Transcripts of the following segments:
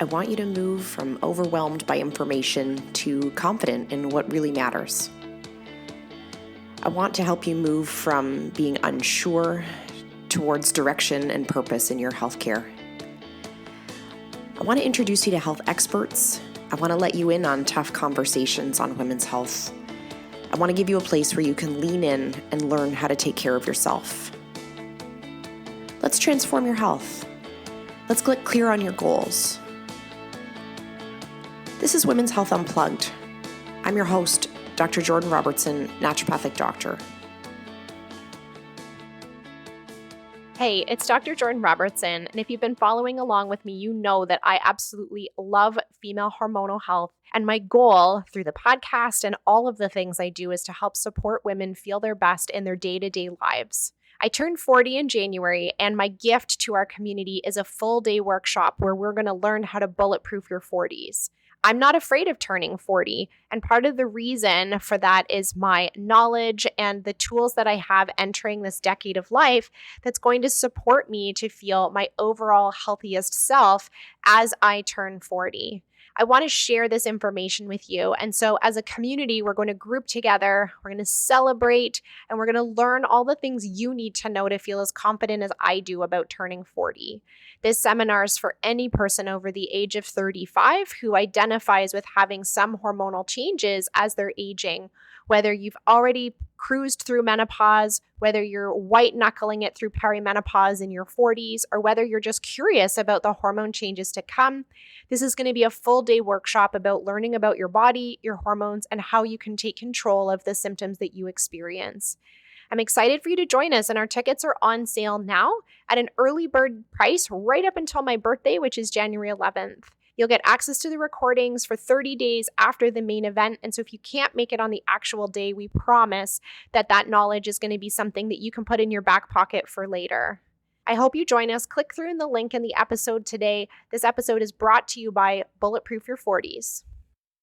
I want you to move from overwhelmed by information to confident in what really matters. I want to help you move from being unsure towards direction and purpose in your healthcare. I want to introduce you to health experts. I want to let you in on tough conversations on women's health. I want to give you a place where you can lean in and learn how to take care of yourself. Let's transform your health. Let's get clear on your goals. This is Women's Health Unplugged. I'm your host, Dr. Jordan Robertson, naturopathic doctor. Hey, it's Dr. Jordan Robertson, and if you've been following along with me, you know that I absolutely love female hormonal health, and my goal through the podcast and all of the things I do is to help support women feel their best in their day-to-day lives. I turned 40 in January, and my gift to our community is a full-day workshop where we're going to learn how to bulletproof your 40s. I'm not afraid of turning 40, and part of the reason for that is my knowledge and the tools that I have entering this decade of life that's going to support me to feel my overall healthiest self as I turn 40. I want to share this information with you. And so as a community, we're going to group together, we're going to celebrate, and we're going to learn all the things you need to know to feel as confident as I do about turning 40. This seminar is for any person over the age of 35 who identifies with having some hormonal changes as they're aging, whether you've already cruised through menopause, whether you're white knuckling it through perimenopause in your 40s, or whether you're just curious about the hormone changes to come. This is going to be a full day workshop about learning about your body, your hormones, and how you can take control of the symptoms that you experience. I'm excited for you to join us, and our tickets are on sale now at an early bird price right up until my birthday, which is January 11th. You'll get access to the recordings for 30 days after the main event. And so if you can't make it on the actual day, we promise that that knowledge is going to be something that you can put in your back pocket for later. I hope you join us. Click through in the link in the episode today. This episode is brought to you by Bulletproof Your 40s.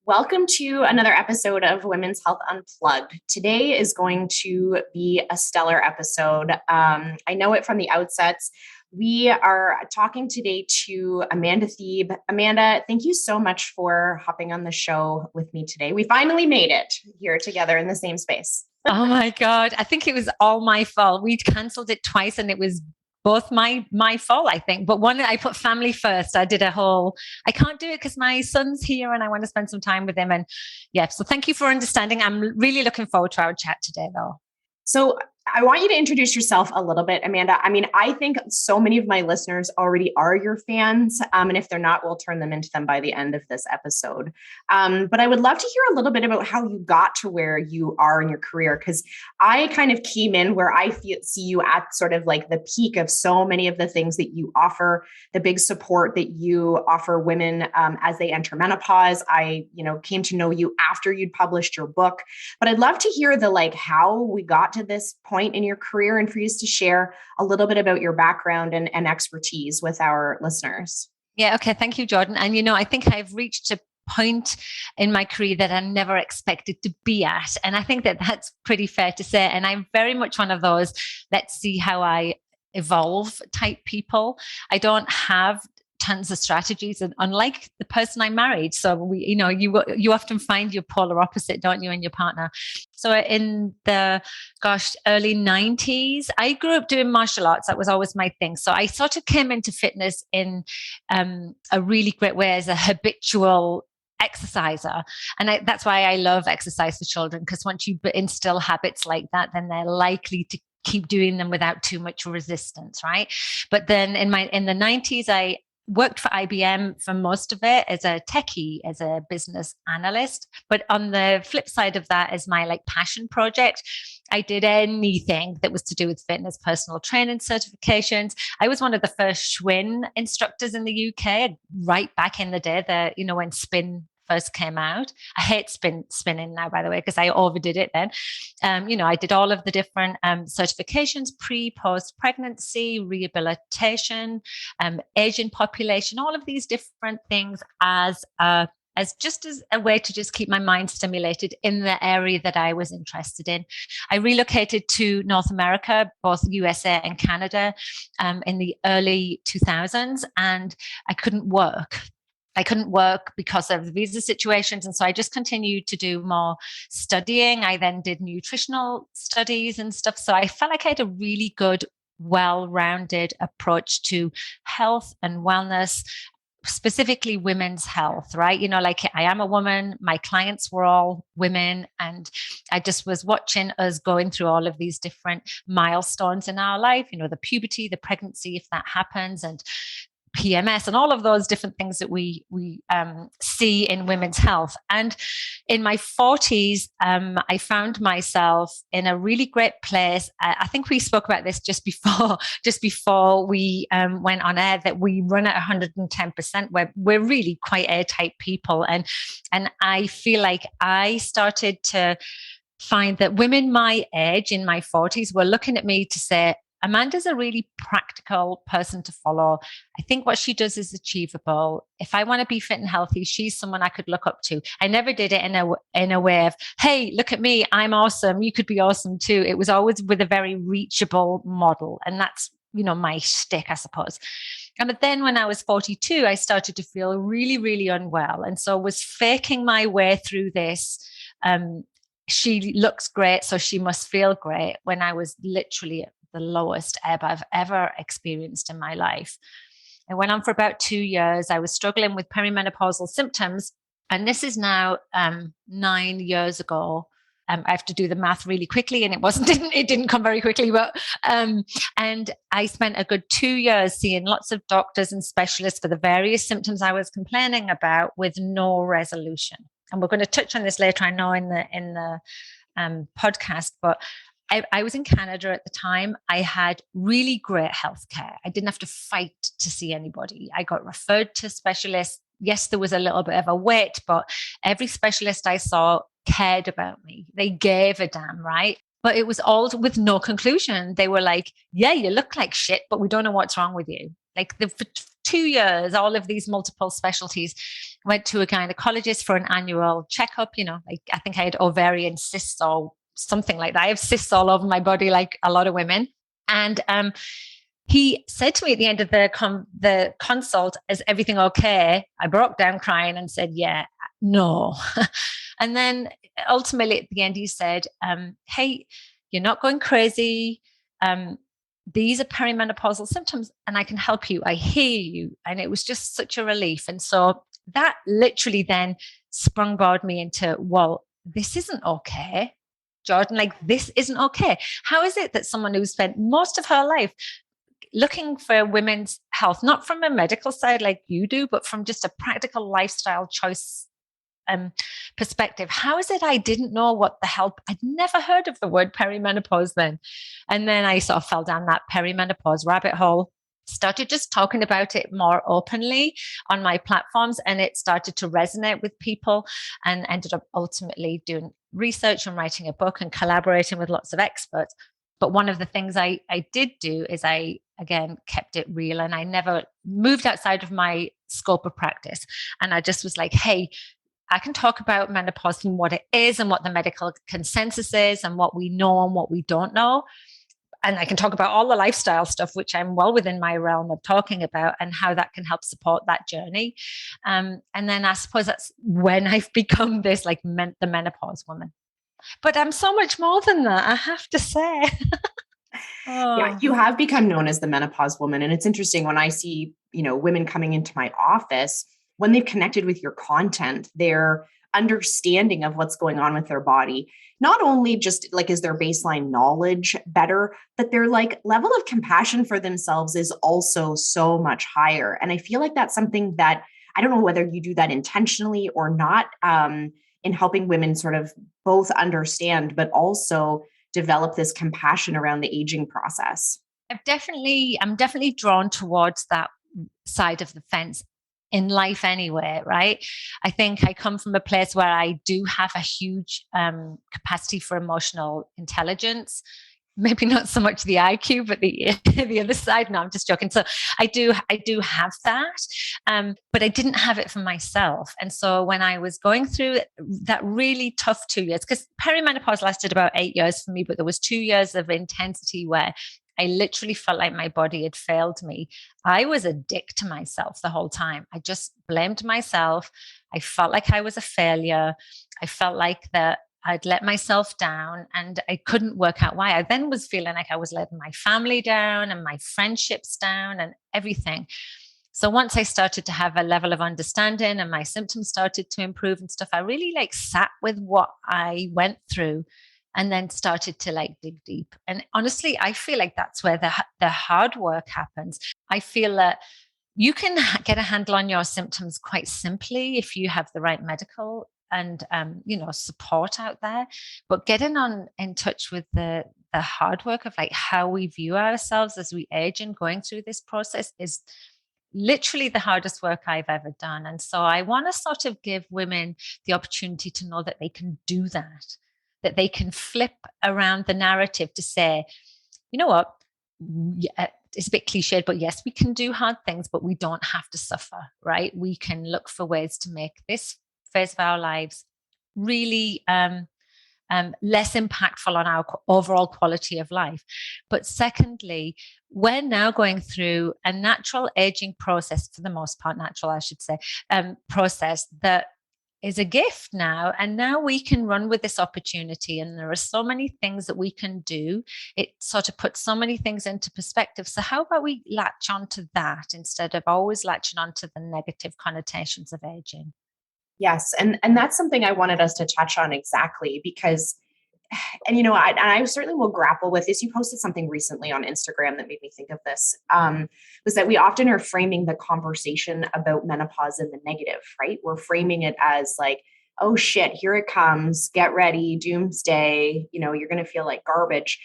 Welcome to another episode of Women's Health Unplugged. Today is going to be a stellar episode. I know it from the outsets. We are talking today to Amanda Thebe. Amanda, thank you so much for hopping on the show with me today. We finally made it here together in the same space. Oh my God. I think it was all my fault. We'd canceled it twice and it was both my fault, I think. But one, I put family first. I can't do it because my son's here and I want to spend some time with him. And yeah, so thank you for understanding. I'm really looking forward to our chat today though. So I want you to introduce yourself a little bit, Amanda. I mean, I think so many of my listeners already are your fans. And if they're not, we'll turn them into them by the end of this episode. But I would love to hear a little bit about how you got to where you are in your career, because I kind of came in where I see you at sort of like the peak of so many of the things that you offer, the big support that you offer women as they enter menopause. I, came to know you after you'd published your book, but I'd love to hear how we got to this point in your career and for you to share a little bit about your background and expertise with our listeners. Yeah. Okay. Thank you, Jordan. And, I think I've reached a point in my career that I never expected to be at. And I think that that's pretty fair to say. And I'm very much one of those, let's see how I evolve type people. I don't have tons of strategies, and unlike the person I married. So you often find your polar opposite, don't you, in your partner? So in the early 90s, I grew up doing martial arts. That was always my thing. So I sort of came into fitness in a really great way as a habitual exerciser. And that's why I love exercise for children, because once you instill habits like that, then they're likely to keep doing them without too much resistance, right? But then in the 90s, I worked for IBM for most of it as a techie, as a business analyst. But on the flip side of that, as my passion project, I did anything that was to do with fitness, personal training certifications. I was one of the first Schwinn instructors in the UK, right back in the day, when spin first came out. I hate spinning now, by the way, because I overdid it then. I did all of the different certifications, pre, post pregnancy, rehabilitation, Asian population, all of these different things as a way to just keep my mind stimulated in the area that I was interested in. I relocated to North America, both USA and Canada, in the early 2000s, and I couldn't work. I couldn't work because of the visa situations. And so I just continued to do more studying. I then did nutritional studies and stuff. So I felt like I had a really good, well-rounded approach to health and wellness, specifically women's health, right? Like I am a woman, my clients were all women, and I just was watching us going through all of these different milestones in our life, the puberty, the pregnancy, if that happens, and PMS and all of those different things that we see in women's health. And in my 40s, I found myself in a really great place. I think we spoke about this just before we went on air, that we run at 110%. We're really quite airtight people, and I feel like I started to find that women my age in my 40s were looking at me to say, Amanda's a really practical person to follow. I think what she does is achievable. If I want to be fit and healthy, she's someone I could look up to. I never did it in a way of, hey, look at me, I'm awesome, you could be awesome too. It was always with a very reachable model. And that's, my shtick, I suppose. But then when I was 42, I started to feel really, really unwell. And so was faking my way through this. She looks great, so she must feel great, when I was literally at the lowest ebb I've ever experienced in my life. I went on for about 2 years. I was struggling with perimenopausal symptoms. And this is now 9 years ago. I have to do the math really quickly, and it didn't come very quickly, but and I spent a good 2 years seeing lots of doctors and specialists for the various symptoms I was complaining about, with no resolution. And we're going to touch on this later, I know, in the podcast, but I was in Canada at the time. I had really great healthcare. I didn't have to fight to see anybody. I got referred to specialists. Yes, there was a little bit of a wait, but every specialist I saw cared about me. They gave a damn, right? But it was all with no conclusion. They were like, yeah, you look like shit, but we don't know what's wrong with you. Like for 2 years, all of these multiple specialties. Went to a gynecologist for an annual checkup. Like I think I had ovarian cysts or something like that. I have cysts all over my body, like a lot of women. And he said to me at the end of the consult, is everything okay? I broke down crying and said, yeah, no. And then ultimately at the end, he said, hey, you're not going crazy. These are perimenopausal symptoms and I can help you. I hear you. And it was just such a relief. And so that literally then sprungboarded me into, well, this isn't okay. Jordan, like this isn't okay. How is it that someone who spent most of her life looking for women's health, not from a medical side like you do, but from just a practical lifestyle choice perspective, how is it I didn't know what the hell? I'd never heard of the word perimenopause then. And then I sort of fell down that perimenopause rabbit hole, started just talking about it more openly on my platforms, and it started to resonate with people, and ended up ultimately doing research and writing a book and collaborating with lots of experts. But one of the things I did do is I, again, kept it real, and I never moved outside of my scope of practice. And I just was like, hey, I can talk about menopause and what it is and what the medical consensus is and what we know and what we don't know. And I can talk about all the lifestyle stuff, which I'm well within my realm of talking about, and how that can help support that journey. And then I suppose that's when I've become this like the menopause woman. But I'm so much more than that, I have to say. Yeah, you have become known as the menopause woman. And it's interesting when I see, women coming into my office, when they've connected with your content, their understanding of what's going on with their body, not only just like is their baseline knowledge better, but their like level of compassion for themselves is also so much higher. And I feel like that's something that I don't know whether you do that intentionally or not, in helping women sort of both understand, but also develop this compassion around the aging process. I'm definitely drawn towards that side of the fence in life anyway, right? I think I come from a place where I do have a huge capacity for emotional intelligence. Maybe not so much the IQ, but the other side. No, I'm just joking. So I do have that, but I didn't have it for myself. And so when I was going through that really tough 2 years, because perimenopause lasted about 8 years for me, but there was 2 years of intensity where I literally felt like my body had failed me. I was a dick to myself the whole time. I just blamed myself. I felt like I was a failure. I felt like that I'd let myself down, and I couldn't work out why. I then was feeling like I was letting my family down and my friendships down and everything. So once I started to have a level of understanding and my symptoms started to improve and stuff, I really like sat with what I went through and then started to like dig deep. And honestly, I feel like that's where the hard work happens. I feel that you can get a handle on your symptoms quite simply if you have the right medical and support out there. But getting in touch with the hard work of like how we view ourselves as we age and going through this process is literally the hardest work I've ever done. And so I want to sort of give women the opportunity to know that they can do that they can flip around the narrative to say, you know what, yeah, it's a bit cliched, but yes, we can do hard things, but we don't have to suffer, right? We can look for ways to make this phase of our lives really less impactful on our overall quality of life. But secondly, we're now going through a natural aging process, for the most part, natural, I should say, process that is a gift now. And now we can run with this opportunity. And there are so many things that we can do. It sort of puts so many things into perspective. So how about we latch onto that instead of always latching onto the negative connotations of aging? Yes. And that's something I wanted us to touch on exactly because, and I certainly will grapple with this. You posted something recently on Instagram that made me think of this, was that we often are framing the conversation about menopause in the negative, right? We're framing it as like, oh shit, here it comes, get ready, doomsday, you're going to feel like garbage.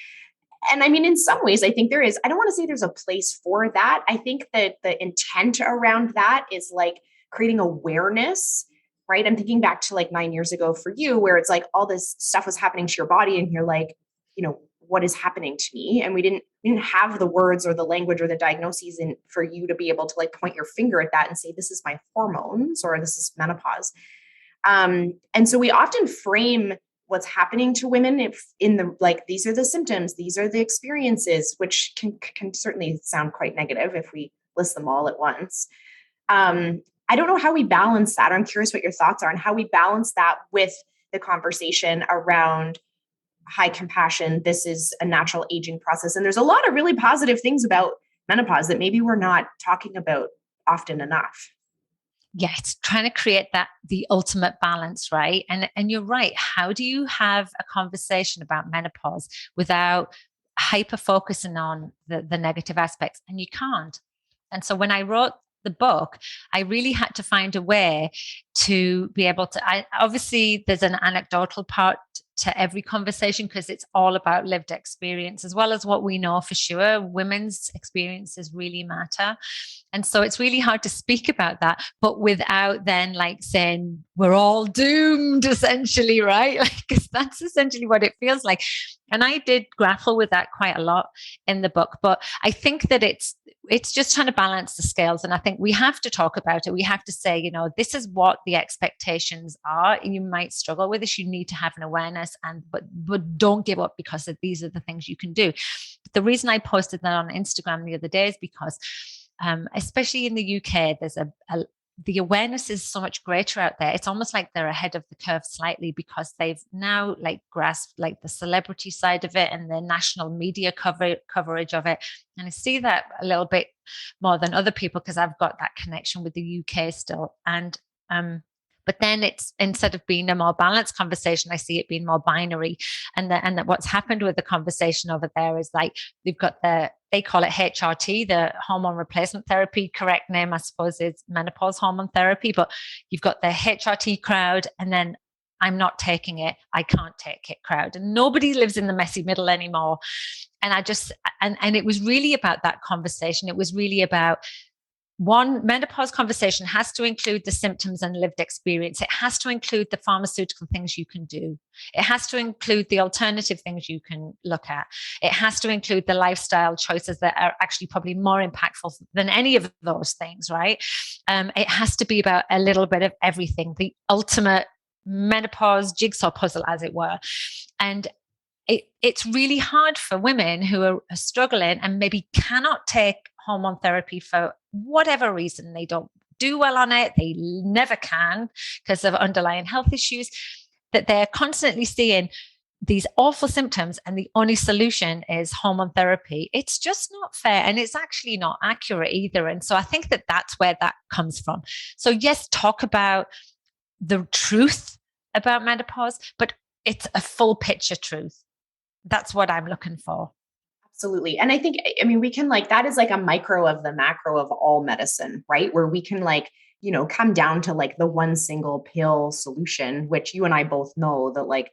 And I mean, in some ways, I think there is, I don't want to say there's a place for that. I think that the intent around that is like creating awareness, right? I'm thinking back to like 9 years ago for you, where it's like all this stuff was happening to your body and you're like, what is happening to me? And we didn't have the words or the language or the diagnoses for you to be able to like point your finger at that and say, this is my hormones or this is menopause. And so we often frame what's happening to women these are the symptoms, these are the experiences, which can certainly sound quite negative if we list them all at once. I don't know how we balance that. I'm curious what your thoughts are on how we balance that with the conversation around high compassion. This is a natural aging process. And there's a lot of really positive things about menopause that maybe we're not talking about often enough. Yeah, it's trying to create the ultimate balance, right? And you're right. How do you have a conversation about menopause without hyper focusing on the negative aspects? And you can't. And so when I wrote the book, I really had to find a way to be able to, obviously there's an anecdotal part to every conversation because it's all about lived experience as well as what we know for sure. Women's experiences really matter. And so it's really hard to speak about that, but without then like saying we're all doomed essentially, right? Because that's essentially what it feels like. And I did grapple with that quite a lot in the book, but I think that it's just trying to balance the scales. And I think we have to talk about it. We have to say, this is what the expectations are. You might struggle with this. You need to have an awareness, but don't give up because these are the things you can do. But the reason I posted that on Instagram the other day is because especially in the UK, there's the awareness is so much greater out there. It's almost like they're ahead of the curve slightly because they've now like grasped like the celebrity side of it and the national media coverage of it. And I see that a little bit more than other people because I've got that connection with the UK still. And but then it's, instead of being a more balanced conversation, I see it being more binary. And that what's happened with the conversation over there is like, they've got they call it HRT, the hormone replacement therapy. Correct name, I suppose, is menopause hormone therapy. But you've got the HRT crowd, and then I'm not taking it, I can't take it crowd. And nobody lives in the messy middle anymore. And and it was really about that conversation. It was really about, one, menopause conversation has to include the symptoms and lived experience. It has to include the pharmaceutical things you can do. It has to include the alternative things you can look at. It has to include the lifestyle choices that are actually probably more impactful than any of those things, right? It has to be about a little bit of everything, the ultimate menopause jigsaw puzzle, as it were. And it's really hard for women who are struggling and maybe cannot take hormone therapy for whatever reason. They don't do well on it. They never can because of underlying health issues, that they're constantly seeing these awful symptoms and the only solution is hormone therapy. It's just not fair, and it's actually not accurate either. And so I think that that's where that comes from. So yes, talk about the truth about menopause, but it's a full picture truth. That's what I'm looking for. Absolutely. And I think, I mean, we can that is like a micro of the macro of all medicine, right? Where we can come down to the one single pill solution, which you and I both know that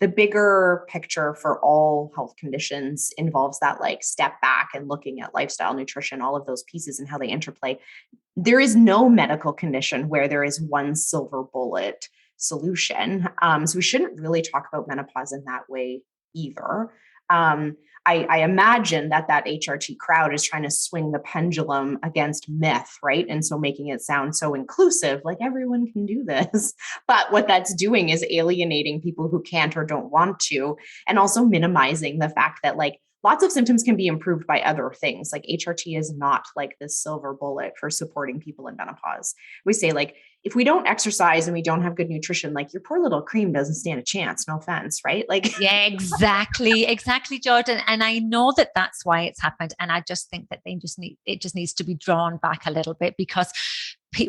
the bigger picture for all health conditions involves that step back and looking at lifestyle, nutrition, all of those pieces and how they interplay. There is no medical condition where there is one silver bullet solution. So we shouldn't really talk about menopause in that way either. I imagine that HRT crowd is trying to swing the pendulum against myth, right? And so making it sound so inclusive, like everyone can do this. But what that's doing is alienating people who can't or don't want to, and also minimizing the fact that lots of symptoms can be improved by other things. HRT is not this silver bullet for supporting people in menopause. We say if we don't exercise and we don't have good nutrition, your poor little cream doesn't stand a chance. No offense, right? Yeah, exactly, Jordan. And I know that that's why it's happened. And I just think that it just needs to be drawn back a little bit, because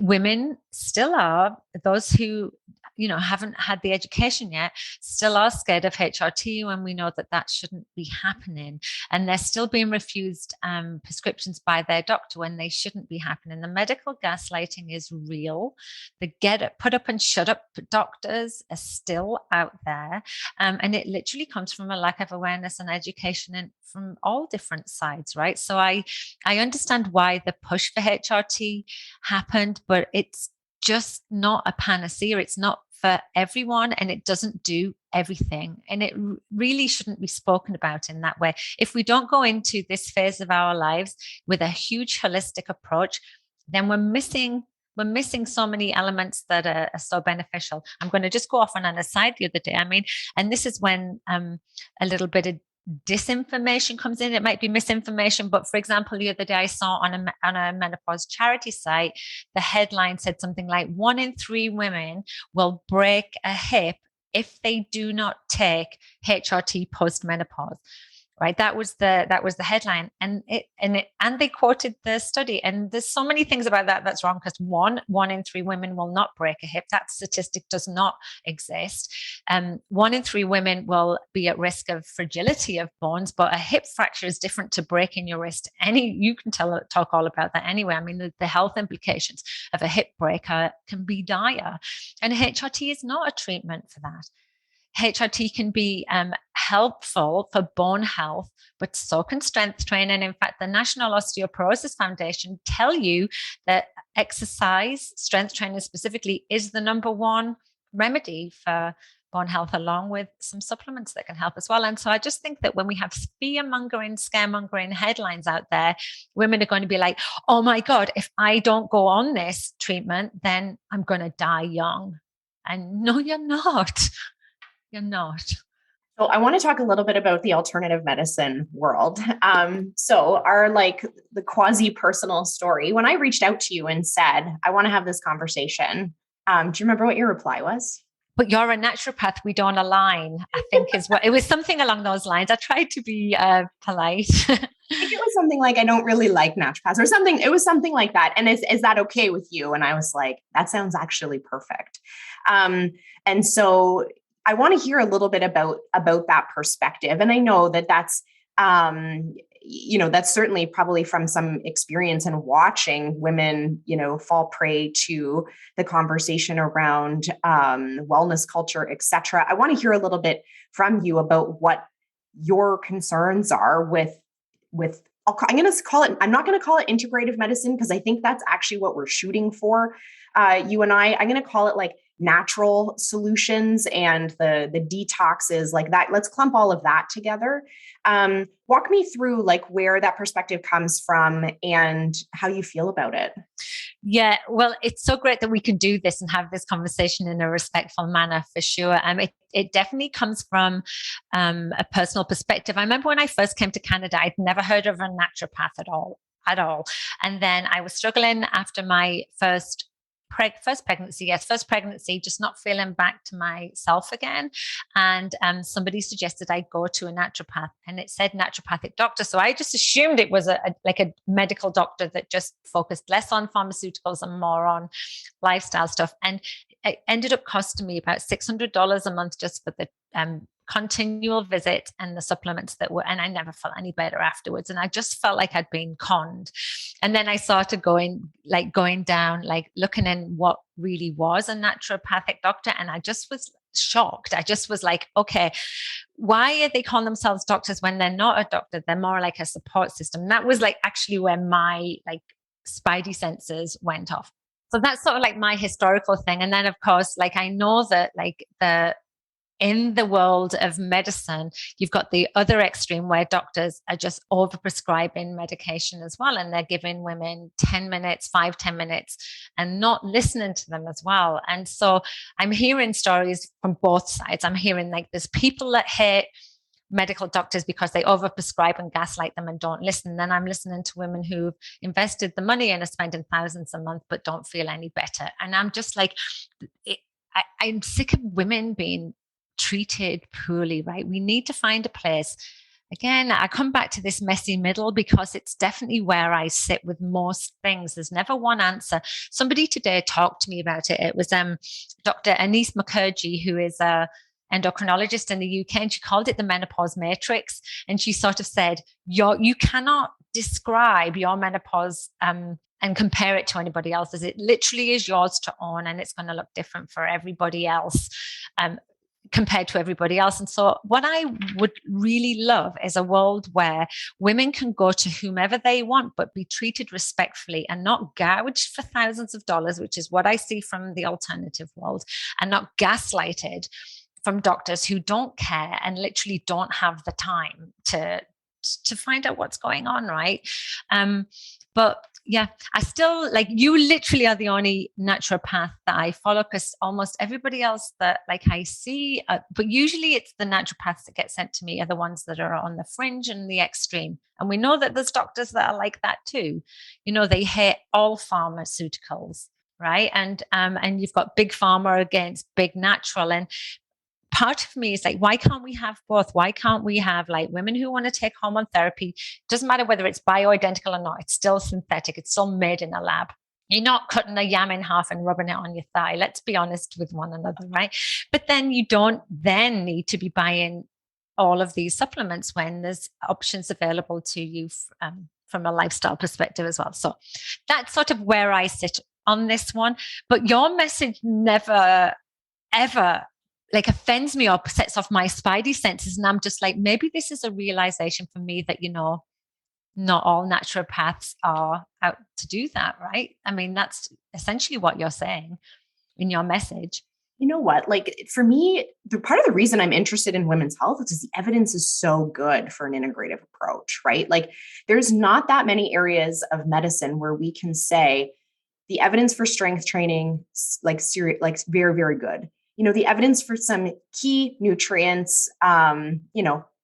women still are, those who haven't had the education yet, still are scared of HRT when we know that that shouldn't be happening, and they're still being refused prescriptions by their doctor when they shouldn't be happening. The medical gaslighting is real. The put up and shut up doctors are still out there, and it literally comes from a lack of awareness and education, and from all different sides, right? So I understand why the push for HRT happened, but it's just not a panacea. It's not for everyone, and it doesn't do everything, and it really shouldn't be spoken about in that way. If we don't go into this phase of our lives with a huge holistic approach, then we're missing so many elements that are so beneficial. I'm going to just go off on an aside the other day. And this is when a little bit of disinformation comes in. It might be misinformation, but for example, the other day I saw on a menopause charity site, the headline said something like 1 in 3 women will break a hip if they do not take HRT post-menopause. Right, that was the headline, and they quoted the study. And there's so many things about that that's wrong, because 1 in 3 women will not break a hip. That statistic does not exist. 1 in 3 women will be at risk of fragility of bones, but a hip fracture is different to breaking your wrist. You can talk all about that anyway. The health implications of a hip breaker can be dire, and HRT is not a treatment for that. HRT can be helpful for bone health, but so can strength training. In fact, the National Osteoporosis Foundation tell you that exercise, strength training specifically, is the number one remedy for bone health, along with some supplements that can help as well. And so I just think that when we have fear-mongering, scaremongering headlines out there, women are going to be like, oh my God, if I don't go on this treatment, then I'm going to die young. And no, you're not. You're not. So I want to talk a little bit about the alternative medicine world. So our the quasi-personal story, when I reached out to you and said, I want to have this conversation, do you remember what your reply was? But you're a naturopath, we don't align, I think is what, it was something along those lines. I tried to be polite. I think it was something like, I don't really like naturopaths or something. It was something like that. And is that okay with you? And I was like, that sounds actually perfect. And so I want to hear a little bit about that perspective. And I know that's, that's certainly probably from some experience in watching women, fall prey to the conversation around wellness culture, et cetera. I want to hear a little bit from you about what your concerns are with I'm not going to call it integrative medicine, because I think that's actually what we're shooting for. You and I'm going to call it natural solutions and the detoxes like that. Let's clump all of that together. Walk me through where that perspective comes from and how you feel about it. Yeah, well, it's so great that we can do this and have this conversation in a respectful manner, for sure. It definitely comes from a personal perspective. I remember when I first came to Canada, I'd never heard of a naturopath at all. And then I was struggling after my first pregnancy, just not feeling back to myself again. And somebody suggested I go to a naturopath, and it said naturopathic doctor. So I just assumed it was a medical doctor that just focused less on pharmaceuticals and more on lifestyle stuff. And it ended up costing me about $600 a month just for the continual visit and the supplements and I never felt any better afterwards. And I just felt like I'd been conned. And then I started going down, looking in what really was a naturopathic doctor. And I just was shocked. I just was like, okay, why are they calling themselves doctors when they're not a doctor? They're more like a support system. And that was actually where my spidey senses went off. So that's sort of my historical thing. And then of course, I know that in the world of medicine, you've got the other extreme where doctors are just overprescribing medication as well. And they're giving women 10 minutes, 5-10 minutes, and not listening to them as well. And so I'm hearing stories from both sides. I'm hearing there's people that hate medical doctors because they overprescribe and gaslight them and don't listen. Then I'm listening to women who've invested the money and are spending thousands a month but don't feel any better. And I'm just I'm sick of women being treated poorly, right? We need to find a place. Again, I come back to this messy middle because it's definitely where I sit with most things. There's never one answer. Somebody today talked to me about it. It was Dr. Anise Mukherjee, who is a endocrinologist in the UK, and she called it the Menopause Matrix. And she sort of said, you cannot describe your menopause and compare it to anybody else's. It literally is yours to own, and it's going to look different for everybody else. Compared to everybody else. And so what I would really love is a world where women can go to whomever they want, but be treated respectfully and not gouged for thousands of dollars, which is what I see from the alternative world, and not gaslighted from doctors who don't care and literally don't have the time to find out what's going on, right? But yeah, I still you literally are the only naturopath that I follow, because almost everybody else that I see, but usually it's the naturopaths that get sent to me are the ones that are on the fringe and the extreme. And we know that there's doctors that are like that too. They hate all pharmaceuticals, right? And you've got big pharma against big natural. And part of me is why can't we have both? Why can't we have women who want to take hormone therapy? Doesn't matter whether it's bioidentical or not, it's still synthetic, it's still made in a lab. You're not cutting a yam in half and rubbing it on your thigh. Let's be honest with one another, right? But then you don't then need to be buying all of these supplements when there's options available to you from a lifestyle perspective as well. So that's sort of where I sit on this one. But your message never, ever offends me or sets off my spidey senses. And I'm just maybe this is a realization for me that, not all naturopaths are out to do that, right? I mean, that's essentially what you're saying in your message. You know what? For me, the part of the reason I'm interested in women's health is the evidence is so good for an integrative approach, right? There's not that many areas of medicine where we can say the evidence for strength training, very, very good. The evidence for some key nutrients,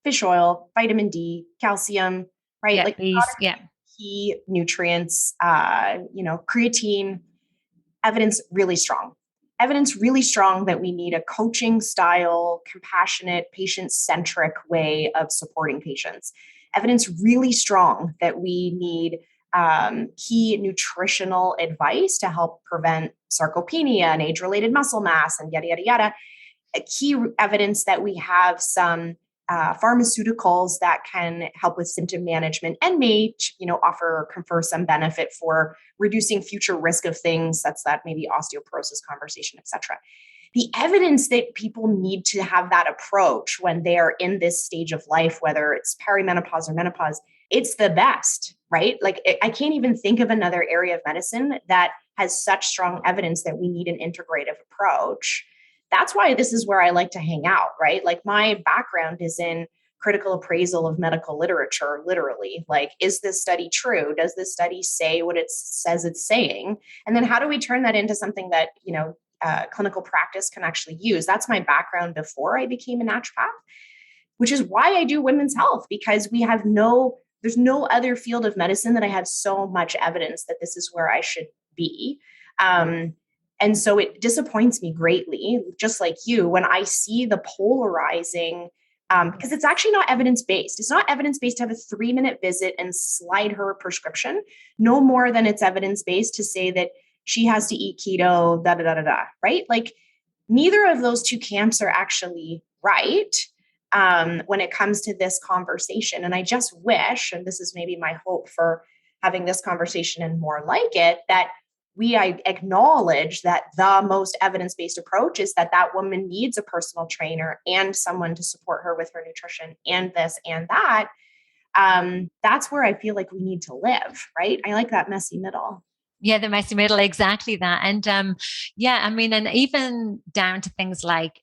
fish oil, vitamin D, calcium, right? Key nutrients, creatine, evidence really strong that we need a coaching style, compassionate, patient-centric way of supporting patients. Evidence really strong that we need key nutritional advice to help prevent sarcopenia and age-related muscle mass and yada, yada, yada. Key evidence that we have some pharmaceuticals that can help with symptom management and may, confer some benefit for reducing future risk of things. That's that maybe osteoporosis conversation, et cetera. The evidence that people need to have that approach when they are in this stage of life, whether it's perimenopause or menopause, it's the best, right? I can't even think of another area of medicine that has such strong evidence that we need an integrative approach. That's why this is where I like to hang out, right? My background is in critical appraisal of medical literature, literally. Like, is this study true? Does this study say what it says it's saying? And then how do we turn that into something that, clinical practice can actually use? That's my background before I became a naturopath, which is why I do women's health, because there's no other field of medicine that I have so much evidence that this is where I should be. And so it disappoints me greatly, just like you, when I see the polarizing, because it's actually not evidence-based. It's not evidence-based to have a 3-minute visit and slide her a prescription, no more than it's evidence-based to say that she has to eat keto, right? Like, neither of those two camps are actually right when it comes to this conversation. And I just wish, and this is maybe my hope for having this conversation and more like it, that we acknowledge that the most evidence-based approach is that woman needs a personal trainer and someone to support her with her nutrition and this and that. That's where I feel like we need to live, right? I like that messy middle. Yeah, the messy middle, exactly that. And and even down to things like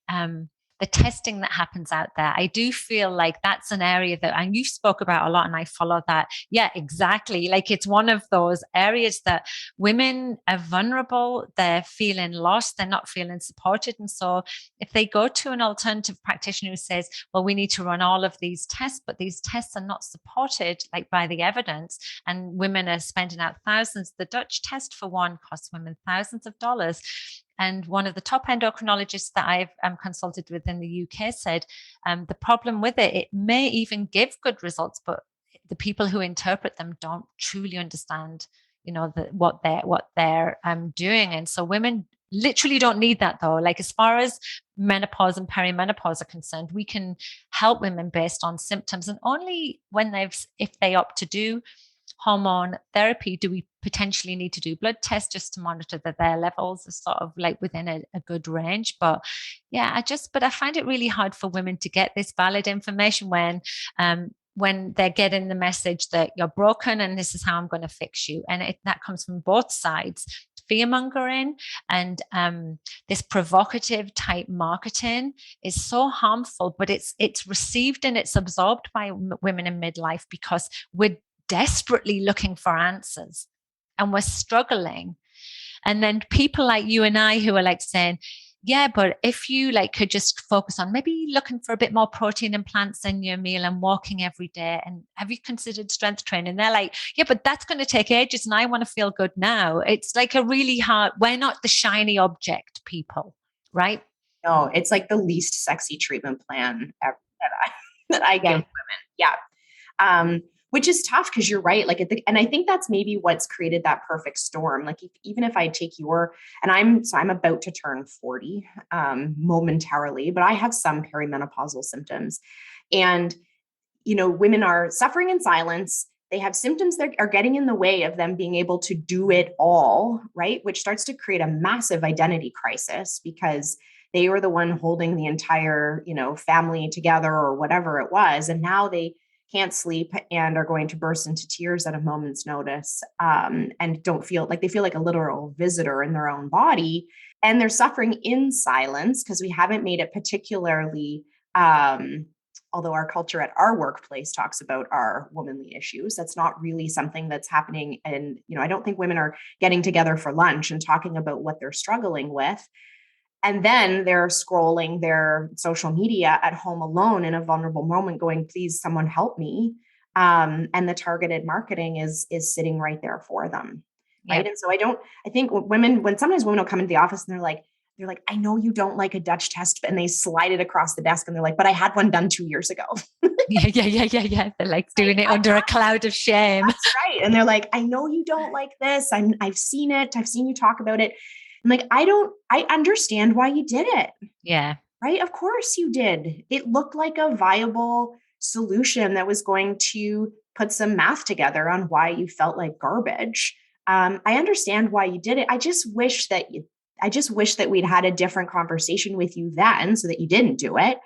the testing that happens out there. I do feel like that's an area that, and you spoke about a lot, and I follow that. Yeah, exactly. Like, it's one of those areas that women are vulnerable, they're feeling lost, they're not feeling supported. And so if they go to an alternative practitioner who says, well, we need to run all of these tests, but these tests are not supported like by the evidence, and women are spending out thousands. The Dutch test for one costs women thousands of dollars. And one of the top endocrinologists that I've consulted with in the UK said the problem with it may even give good results, but the people who interpret them don't truly understand, what they're doing. And so women literally don't need that, though. Like, as far as menopause and perimenopause are concerned, we can help women based on symptoms, and only if they opt to do hormone therapy do we potentially need to do blood tests just to monitor that their levels are sort of like within a good range. But yeah, I find it really hard for women to get this valid information when they're getting the message that you're broken and this is how I'm going to fix you. And that comes from both sides. Fear mongering and this provocative type marketing is so harmful, but it's received and it's absorbed by women in midlife because we're desperately looking for answers and we're struggling. And then people like you and I who are like saying, yeah, but if you could just focus on maybe looking for a bit more protein and plants in your meal and walking every day, and have you considered strength training? They're like, yeah, but that's going to take ages and I want to feel good now. It's like a really hard, we're not the shiny object people, right? No, it's like the least sexy treatment plan ever that I give women. Yeah. Which is tough because you're right. And I think that's maybe what's created that perfect storm. Like, even if I take and I'm about to turn 40 momentarily, but I have some perimenopausal symptoms, and, women are suffering in silence. They have symptoms that are getting in the way of them being able to do it all, right? Which starts to create a massive identity crisis because they were the one holding the entire, family together or whatever it was. And now they can't sleep and are going to burst into tears at a moment's notice, and don't feel like, they feel like a literal visitor in their own body. And they're suffering in silence because we haven't made it particularly, although our culture at our workplace talks about our womanly issues, that's not really something that's happening. And, I don't think women are getting together for lunch and talking about what they're struggling with. And then they're scrolling their social media at home alone in a vulnerable moment going, please, someone help me. And the targeted marketing is sitting right there for them. Right. And so I think sometimes women will come into the office and they're like, I know you don't like a Dutch test, and they slide it across the desk and they're like, but I had one done 2 years ago. Yeah. They're like doing it under a cloud of shame. That's right. And they're like, I know you don't like this. I've seen it. I've seen you talk about it. I'm like, I understand why you did it. Yeah. Right. Of course you did. It looked like a viable solution that was going to put some math together on why you felt like garbage. I understand why you did it. I just wish that we'd had a different conversation with you then so that you didn't do it.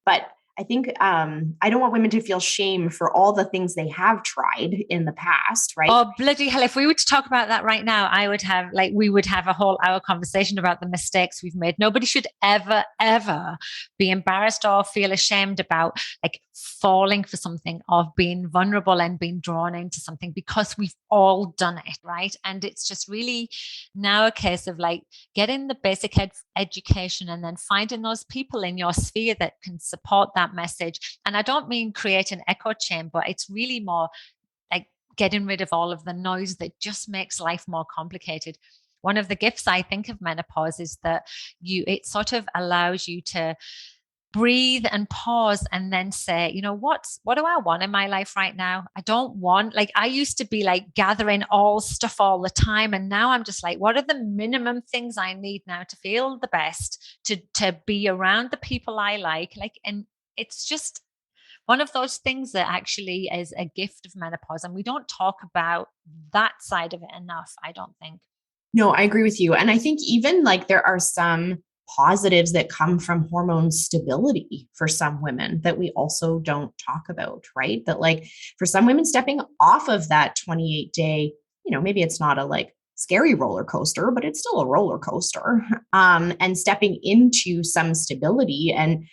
But I think I don't want women to feel shame for all the things they have tried in the past, right? Oh, bloody hell. If we were to talk about that right now, we would have a whole hour conversation about the mistakes we've made. Nobody should ever, ever be embarrassed or feel ashamed about like falling for something or being vulnerable and being drawn into something, because we've all done it, right? And it's just really now a case of like getting the basic education and then finding those people in your sphere that can support that message. And I don't mean create an echo chamber. It's really more like getting rid of all of the noise that just makes life more complicated. One of the gifts I think of menopause is that it sort of allows you to breathe and pause and then say, what do I want in my life right now? I don't want, like, I used to be like gathering all stuff all the time. And now I'm just like, what are the minimum things I need now to feel the best, to be around the people I like, and it's just one of those things that actually is a gift of menopause. And we don't talk about that side of it enough, I don't think. No, I agree with you. And I think even like there are some positives that come from hormone stability for some women that we also don't talk about, right? That like for some women stepping off of that 28-day, maybe it's not a like scary roller coaster, but it's still a roller coaster. And stepping into some stability and,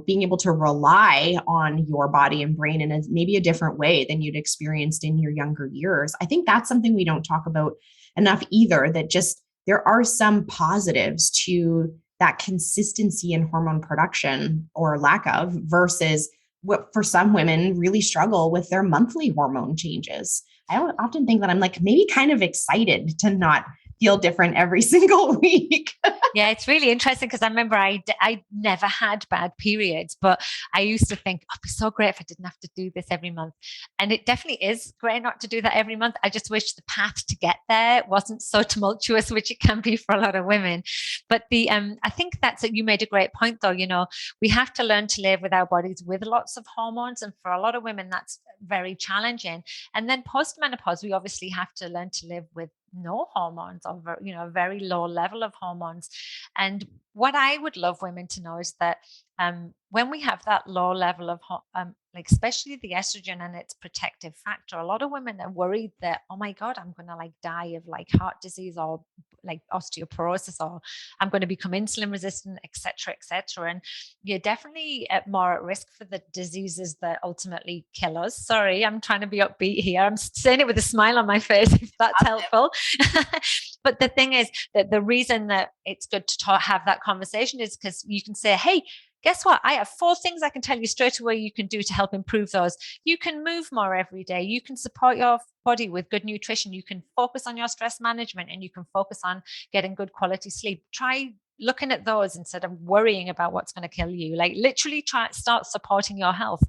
being able to rely on your body and brain in maybe a different way than you'd experienced in your younger years. I think that's something we don't talk about enough either, that just there are some positives to that consistency in hormone production or lack of, versus what for some women really struggle with their monthly hormone changes. I often think that I'm like maybe kind of excited to not feel different every single week. Yeah, it's really interesting because I remember I never had bad periods, but I used to think, oh, it'd be so great if I didn't have to do this every month. And it definitely is great not to do that every month. I just wish the path to get there wasn't so tumultuous, which it can be for a lot of women. But I think you made a great point though. We have to learn to live with our bodies with lots of hormones. And for a lot of women, that's very challenging. And then post-menopause, we obviously have to learn to live with no hormones or a very low level of hormones. And what I would love women to know is that when we have that low level of like especially the estrogen and its protective factor, a lot of women are worried that, oh my God, I'm going to like die of like heart disease or like osteoporosis, or I'm going to become insulin resistant, etc., etc. And you're definitely more at risk for the diseases that ultimately kill us. Sorry, I'm trying to be upbeat here. I'm saying it with a smile on my face, if that's helpful. But the thing is that the reason that it's good to have that conversation is because you can say, hey, guess what? I have 4 things I can tell you straight away you can do to help improve those. You can move more every day. You can support your body with good nutrition. You can focus on your stress management, and you can focus on getting good quality sleep. Try looking at those instead of worrying about what's going to kill you. Like literally start supporting your health.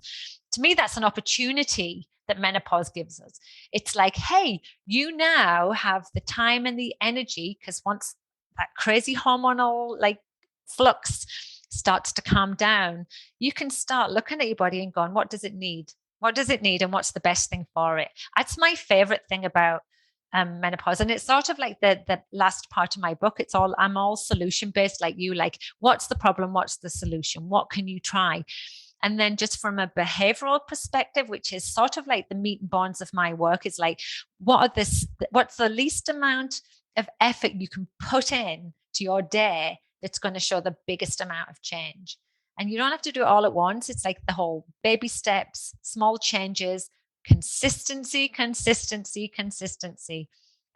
To me, that's an opportunity that menopause gives us. It's like, hey, you now have the time and the energy, because once that crazy hormonal like flux starts to calm down, you can start looking at your body and going, what does it need? What does it need? And what's the best thing for it? That's my favorite thing about menopause. And it's sort of like the last part of my book. I'm all solution based, like you, like, what's the problem? What's the solution? What can you try? And then just from a behavioral perspective, which is sort of like the meat and bones of my work, is like, what's the least amount of effort you can put in to your day that's going to show the biggest amount of change? And you don't have to do it all at once. It's like the whole baby steps, small changes, consistency.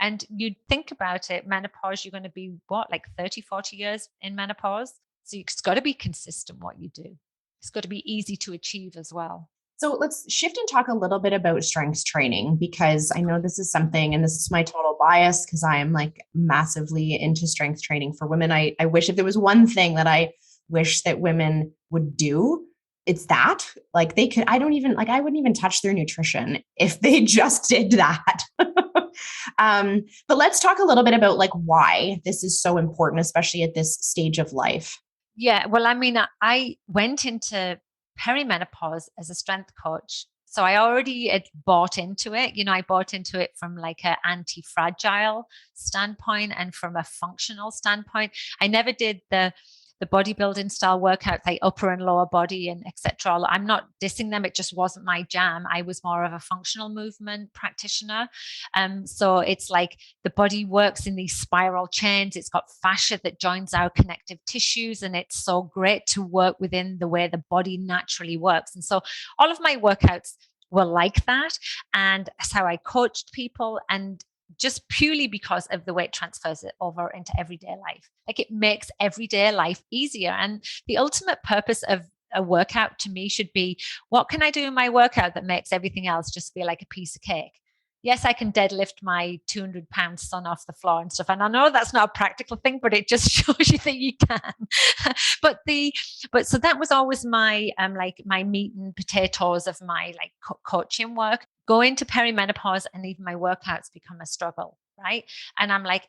And you think about it, menopause, you're going to be like 30, 40 years in menopause. So it's got to be consistent what you do. It's got to be easy to achieve as well. So let's shift and talk a little bit about strength training, because I know this is something, and this is my total bias because I am like massively into strength training for women. I wish if there was one thing that I wish that women would do, it's that. Like I wouldn't even touch their nutrition if they just did that. But let's talk a little bit about like why this is so important, especially at this stage of life. Yeah, well, I mean, I went into perimenopause as a strength coach. So I already had bought into it. I bought into it from like an anti-fragile standpoint and from a functional standpoint. I never did the the bodybuilding style workouts, like upper and lower body and etc. I'm not dissing them. It just wasn't my jam. I was more of a functional movement practitioner. So it's like the body works in these spiral chains. It's got fascia that joins our connective tissues, and it's so great to work within the way the body naturally works. And so all of my workouts were like that. And that's how I coached people. And just purely because of the way it transfers it over into everyday life. Like it makes everyday life easier. And the ultimate purpose of a workout to me should be, what can I do in my workout that makes everything else just feel like a piece of cake? Yes, I can deadlift my 200-pound son off the floor and stuff. And I know that's not a practical thing, but it just shows you that you can. but so that was always my like my meat and potatoes of my like coaching work. Go into perimenopause and even my workouts become a struggle, right? And I'm like,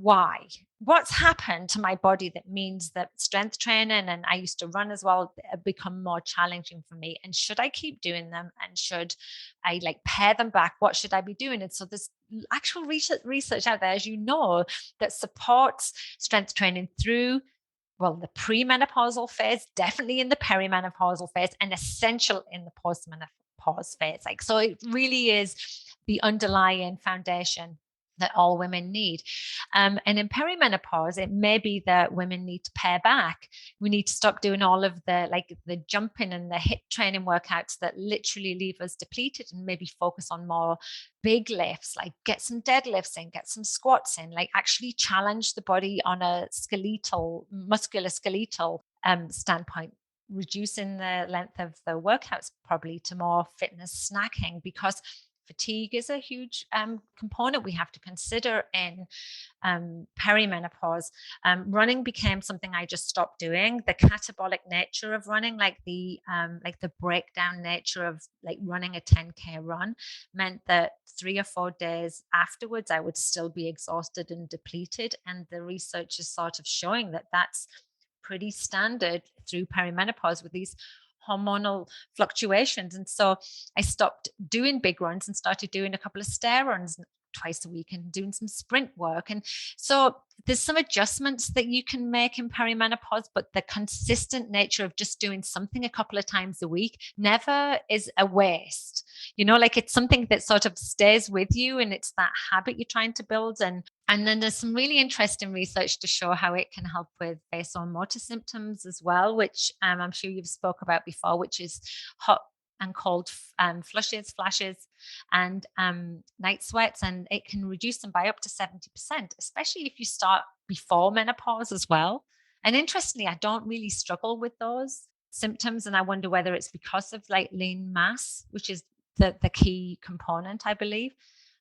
why? What's happened to my body that means that strength training, and I used to run as well, have become more challenging for me? And should I keep doing them? And should I like pare them back? What should I be doing? And so there's actual research out there, as you know, that supports strength training through, well, the premenopausal phase, definitely in the perimenopausal phase, and essential in the postmenopause phase. Like, so it really is the underlying foundation that all women need. And in perimenopause, it may be that women need to pare back. We need to stop doing all of the jumping and the HIIT training workouts that literally leave us depleted, and maybe focus on more big lifts, like get some deadlifts in, get some squats in, like actually challenge the body on a musculoskeletal standpoint, reducing the length of the workouts probably to more fitness snacking, because fatigue is a huge component we have to consider in perimenopause. Running became something I just stopped doing. The catabolic nature of running, like the breakdown nature of like running a 10K run, meant that 3 or 4 days afterwards, I would still be exhausted and depleted. And the research is sort of showing that that's pretty standard through perimenopause with these hormonal fluctuations. And so I stopped doing big runs and started doing a couple of stair runs twice a week and doing some sprint work. And so there's some adjustments that you can make in perimenopause, but the consistent nature of just doing something a couple of times a week never is a waste. You know, like it's something that sort of stays with you, and it's that habit you're trying to build. And then there's some really interesting research to show how it can help with vasomotor symptoms as well, which I'm sure you've spoke about before, which is hot and cold flashes, and night sweats, and it can reduce them by up to 70%, especially if you start before menopause as well. And interestingly, I don't really struggle with those symptoms, and I wonder whether it's because of like lean mass, which is the key component, I believe.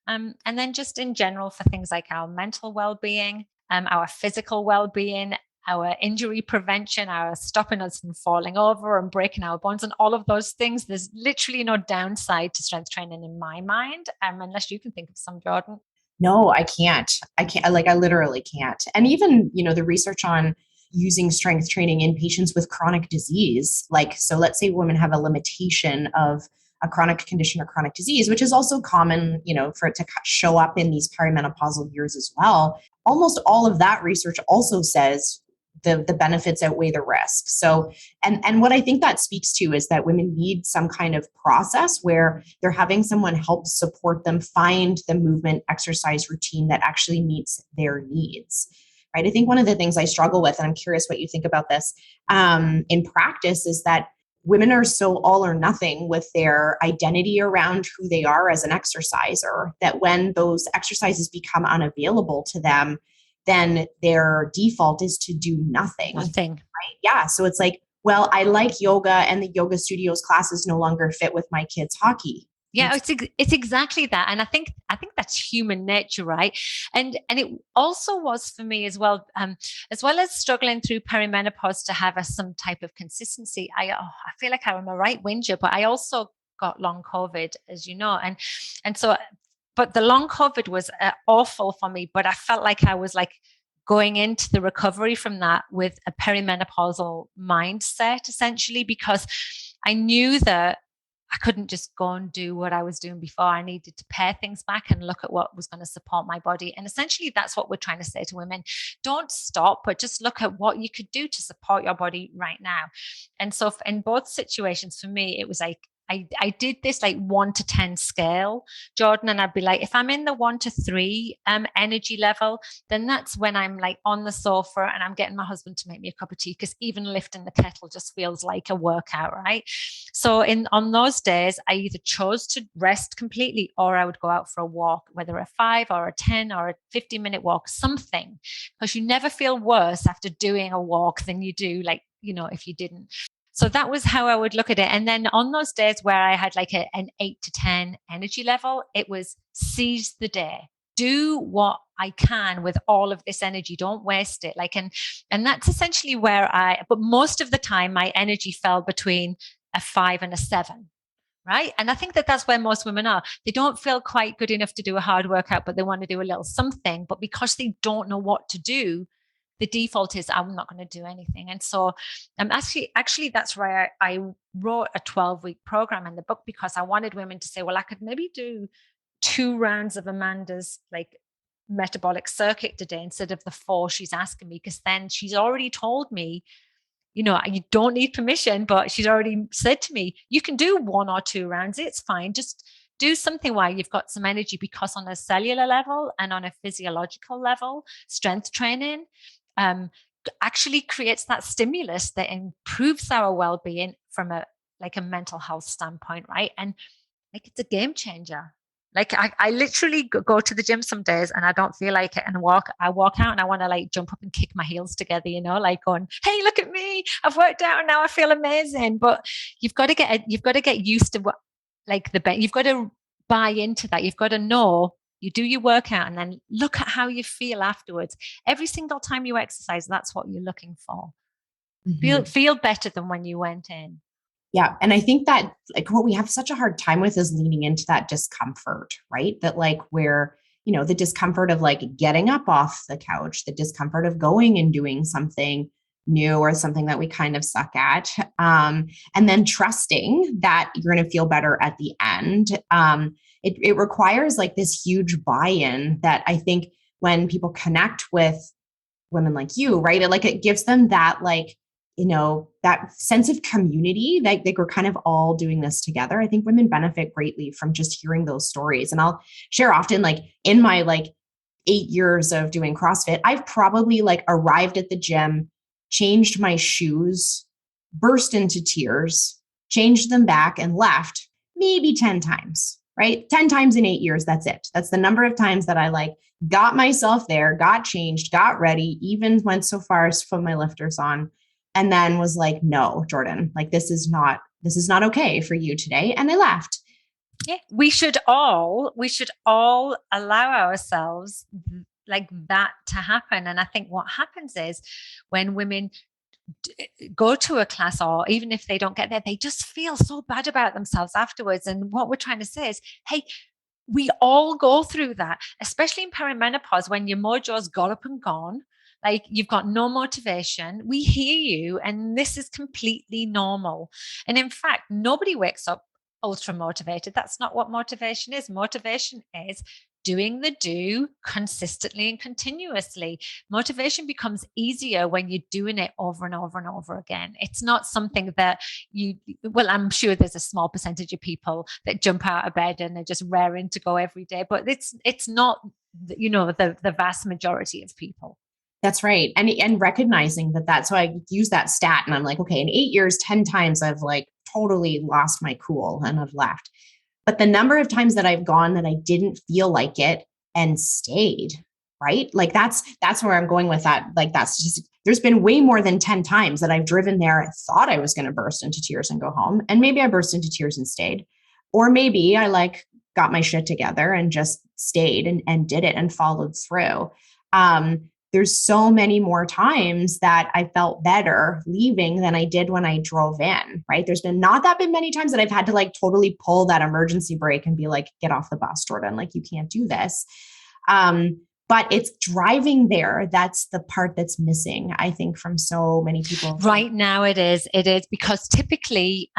And then just in general for things like our mental well-being, our physical well-being, our injury prevention, our stopping us from falling over and breaking our bones, and all of those things. There's literally no downside to strength training in my mind, unless you can think of some, Jordan. No, I can't. I literally can't. And even, the research on using strength training in patients with chronic disease, so let's say women have a limitation of a chronic condition or chronic disease, which is also common, for it to show up in these perimenopausal years as well. Almost all of that research also says the benefits outweigh the risk. So, and what I think that speaks to is that women need some kind of process where they're having someone help support them find the movement exercise routine that actually meets their needs. Right? I think one of the things I struggle with, and I'm curious what you think about this, in practice, is that women are so all or nothing with their identity around who they are as an exerciser, that when those exercises become unavailable to them, then their default is to do nothing. Right? Yeah. So it's like, well, I like yoga, and the yoga studios classes no longer fit with my kids' hockey. Yeah, it's exactly that. And I think that's human nature, right? And it also was for me as well as struggling through perimenopause to have some type of consistency. I feel like I'm a right whinger, but I also got long COVID, as you know. And so, but the long COVID was awful for me, but I felt like I was like going into the recovery from that with a perimenopausal mindset, essentially, because I knew that I couldn't just go and do what I was doing before. I needed to pare things back and look at what was going to support my body. And essentially, that's what we're trying to say to women. Don't stop, but just look at what you could do to support your body right now. And so in both situations, for me, it was like, I did this like 1 to 10 scale, Jordan, and I'd be like, if I'm in the 1 to 3 energy level, then that's when I'm like on the sofa and I'm getting my husband to make me a cup of tea, because even lifting the kettle just feels like a workout, right? So on those days, I either chose to rest completely or I would go out for a walk, whether a 5 or a 10 or a 15-minute walk, something, because you never feel worse after doing a walk than you do like, if you didn't. So that was how I would look at it. And then on those days where I had like an 8 to 10 energy level, it was seize the day. Do what I can with all of this energy. Don't waste it. And that's essentially but most of the time my energy fell between a 5 and a 7. Right. And I think that's where most women are. They don't feel quite good enough to do a hard workout, but they want to do a little something. But because they don't know what to do, the default is I'm not going to do anything. And so actually that's why I wrote a 12-week program in the book, because I wanted women to say, well, I could maybe do 2 rounds of Amanda's like metabolic circuit today instead of the 4 she's asking me, because then she's already told me, you don't need permission, but she's already said to me, you can do 1 or 2 rounds. It's fine. Just do something while you've got some energy, because on a cellular level and on a physiological level, strength training actually creates that stimulus that improves our well-being from a mental health standpoint, right? And like it's a game changer. Like I literally go to the gym some days and I don't feel like it, and I walk out and I want to like jump up and kick my heels together, like going, hey, look at me, I've worked out and now I feel amazing. But you've got to get used to what you've got to buy into that. You've got to know. You do your workout and then look at how you feel afterwards. Every single time you exercise, that's what you're looking for. Mm-hmm. Feel better than when you went in. Yeah. And I think that like what we have such a hard time with is leaning into that discomfort, right? That like where, the discomfort of like getting up off the couch, the discomfort of going and doing something new or something that we kind of suck at. And then trusting that you're going to feel better at the end. It requires like this huge buy-in that I think when people connect with women like you, right? It gives them that that sense of community, that we're kind of all doing this together. I think women benefit greatly from just hearing those stories. And I'll share often, like in my 8 years of doing CrossFit, I've probably arrived at the gym, changed my shoes, burst into tears, changed them back and left maybe 10 times, right? 10 times in 8 years. That's it. That's the number of times that I got myself there, got changed, got ready, even went so far as to put my lifters on. And then was like, no, Jordan, this is not okay for you today. And I left. Yeah, we should all allow ourselves like that to happen. And I think what happens is when women go to a class, or even if they don't get there, they just feel so bad about themselves afterwards. And what we're trying to say is, hey, we all go through that, especially in perimenopause when your mojo's got up and gone. You've got no motivation. We hear you, and this is completely normal. And in fact, nobody wakes up ultra motivated. That's not what motivation is. Motivation is doing the do consistently and continuously. Motivation becomes easier when you're doing it over and over and over again. It's not something that I'm sure there's a small percentage of people that jump out of bed and are just raring to go every day, but it's not, the vast majority of people. That's right. And recognizing that. So I use that stat and I'm like, okay, in 8 years, 10 times I've totally lost my cool and I've left. But the number of times that I've gone that I didn't feel like it and stayed, right? That's where I'm going with that. That's just, there's been way more than 10 times that I've driven there. I thought I was going to burst into tears and go home. And maybe I burst into tears and stayed. Or maybe I got my shit together and just stayed and did it and followed through. There's so many more times that I felt better leaving than I did when I drove in, right? There's been not that many times that I've had to totally pull that emergency brake and be like, get off the bus, Jordan, you can't do this. But but it's driving there. That's the part that's missing, I think, from so many people. Right now it is because typically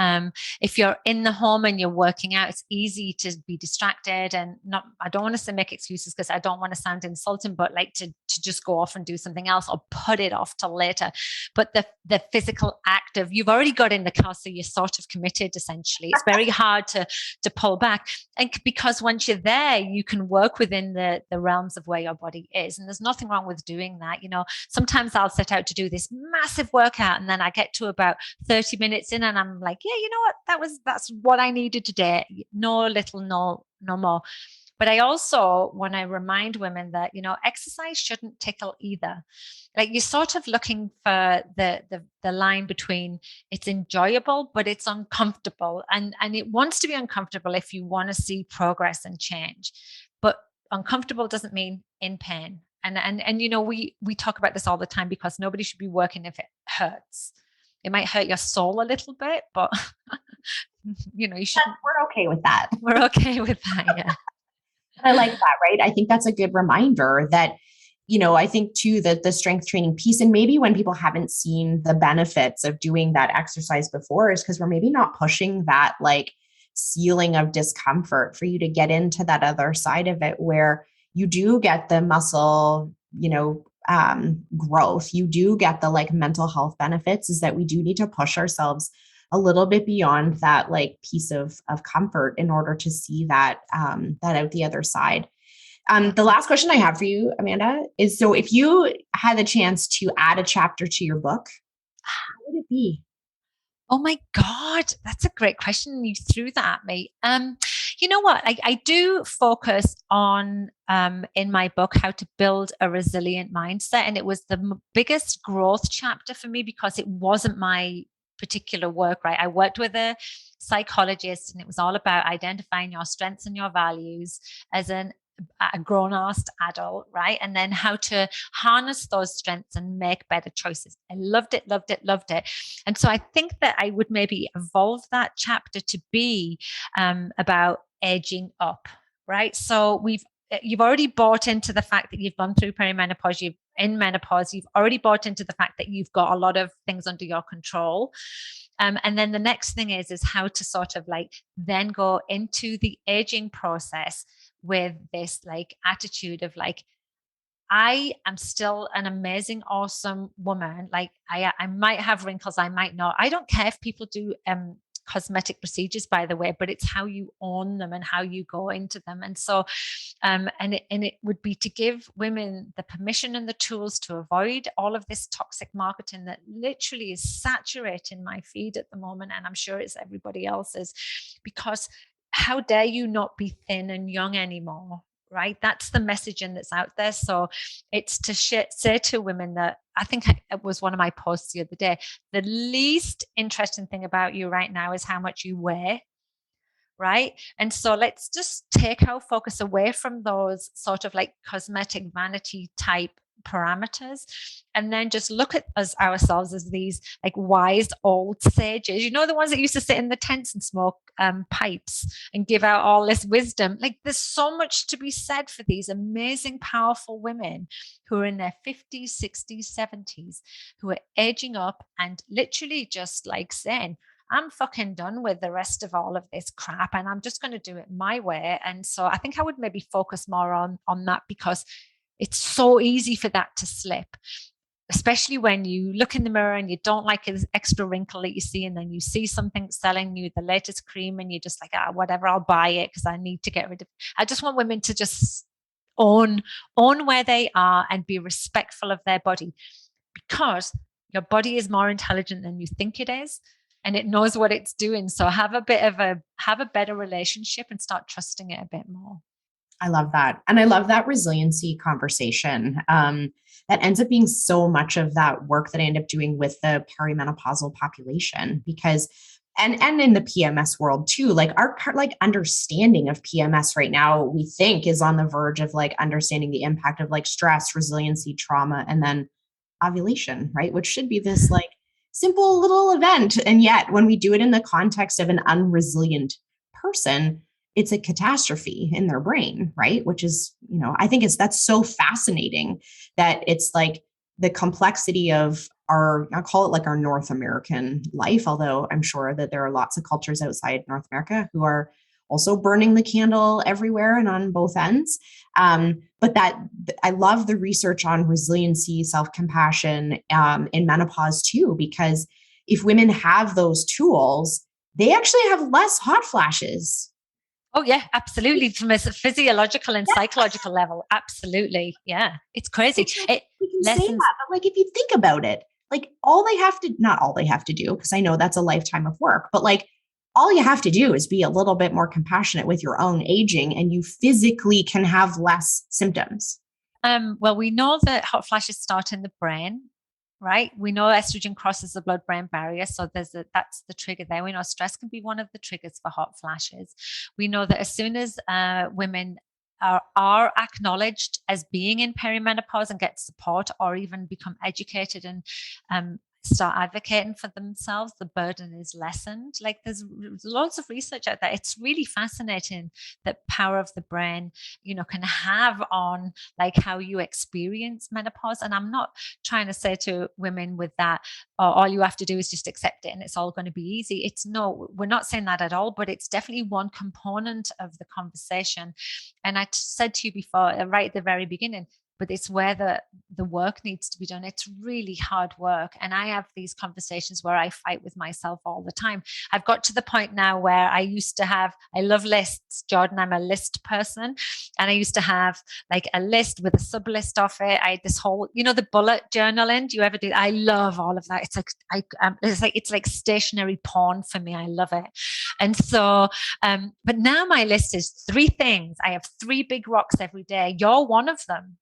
if you're in the home and you're working out, it's easy to be distracted and I don't want to say make excuses because I don't want to sound insulting, but like to just go off and do something else or put it off till later. But the physical act of, you've already got in the car, so you're sort of committed essentially. It's very hard to pull back. And because once you're there, you can work within the realms of where your body is. And there's nothing wrong with doing that. Sometimes I'll set out to do this massive workout and then I get to about 30 minutes in and I'm like, yeah, you know what? That's what I needed today. No more. But I also want to remind women that, exercise shouldn't tickle either. Like, you're sort of looking for the line between it's enjoyable, but it's uncomfortable. And it wants to be uncomfortable if you want to see progress and change. But uncomfortable doesn't mean in pain. And we talk about this all the time because nobody should be working if it hurts. It might hurt your soul a little bit, but you shouldn't. We're okay with that. We're okay with that, yeah. I like that, right? I think that's a good reminder that, I think too, that the strength training piece, and maybe when people haven't seen the benefits of doing that exercise before, is because we're maybe not pushing that like ceiling of discomfort for you to get into that other side of it where you do get the muscle, growth. You do get the like mental health benefits, is that we do need to push ourselves a little bit beyond that like piece of comfort in order to see that out the other side. The last question I have for you, Amanda, is, so if you had the chance to add a chapter to your book, what would it be? Oh my God, that's a great question. You threw that at me. You know what? I do focus on, in my book, how to build a resilient mindset. And it was the biggest growth chapter for me because it wasn't my particular work, right? I worked with a psychologist and it was all about identifying your strengths and your values as a grown-ass adult, right? And then how to harness those strengths and make better choices. I loved it. And so I think that I would maybe evolve that chapter to be about aging up, right? So you've already bought into the fact that you've gone through perimenopause, you've in menopause, you've already bought into the fact that you've got a lot of things under your control. And then the next thing is how to sort of like then go into the aging process with this like attitude of like, I am still an amazing, awesome woman. Like I might have wrinkles, I might not. I don't care if people do cosmetic procedures, by the way, but it's how you own them and how you go into them. And so, and it would be to give women the permission and the tools to avoid all of this toxic marketing that literally is saturating my feed at the moment. And I'm sure it's everybody else's, because how dare you not be thin and young anymore? Right? That's the messaging that's out there. So it's to say to women that, I think it was one of my posts the other day, the least interesting thing about you right now is how much you weigh. Right? And so let's just take our focus away from those sort of like cosmetic vanity type parameters and then just look at ourselves as these like wise old sages, the ones that used to sit in the tents and smoke pipes and give out all this wisdom. Like, there's so much to be said for these amazing, powerful women who are in their 50s, 60s, 70s, who are aging up and literally just like saying, I'm fucking done with the rest of all of this crap and I'm just going to do it my way. And so I think I would maybe focus more on that, because it's so easy for that to slip, especially when you look in the mirror and you don't like an extra wrinkle that you see, and then you see something selling you the latest cream and you're just like, whatever, I'll buy it because I need to get rid of it. I just want women to just own where they are and be respectful of their body, because your body is more intelligent than you think it is. And it knows what it's doing. So have a better relationship and start trusting it a bit more. I love that. And I love that resiliency conversation. That ends up being so much of that work that I end up doing with the perimenopausal population, because, and in the PMS world too, like our understanding of PMS right now, we think is on the verge of like understanding the impact of like stress, resiliency, trauma, and then ovulation, right? Which should be this like simple little event. And yet when we do it in the context of an unresilient person, it's a catastrophe in their brain, right? Which is, I think that's so fascinating that it's like the complexity of I'll call it like our North American life, although I'm sure that there are lots of cultures outside North America who are also burning the candle everywhere and on both ends. But that I love the research on resiliency, self-compassion in menopause too, because if women have those tools, they actually have less hot flashes. Oh yeah, absolutely. From a physiological and psychological level, absolutely. Yeah, it's crazy. We can say that, but like if you think about it, like not all they have to do, because I know that's a lifetime of work, but like all you have to do is be a little bit more compassionate with your own aging, and you physically can have less symptoms. Well, we know that hot flashes start in the brain. Right. We know estrogen crosses the blood-brain barrier. So that's the trigger there. We know stress can be one of the triggers for hot flashes. We know that as soon as women are acknowledged as being in perimenopause and get support, or even become educated and start advocating for themselves, the burden is lessened. Like there's lots of research out there. It's really fascinating that power of the brain, can have on like how you experience menopause. And I'm not trying to say to women with that, oh, all you have to do is just accept it and it's all going to be easy. We're not saying that at all, but it's definitely one component of the conversation. And I said to you before, right at the very beginning, but it's where the work needs to be done. It's really hard work. And I have these conversations where I fight with myself all the time. I've got to the point now where I love lists, Jordan. I'm a list person. And I used to have like a list with a sub list of it. I had this whole, the bullet journaling. Do you ever do? I love all of that. It's like, it's like stationary porn for me. I love it. And so, but now my list is 3 things. I have 3 big rocks every day. You're one of them.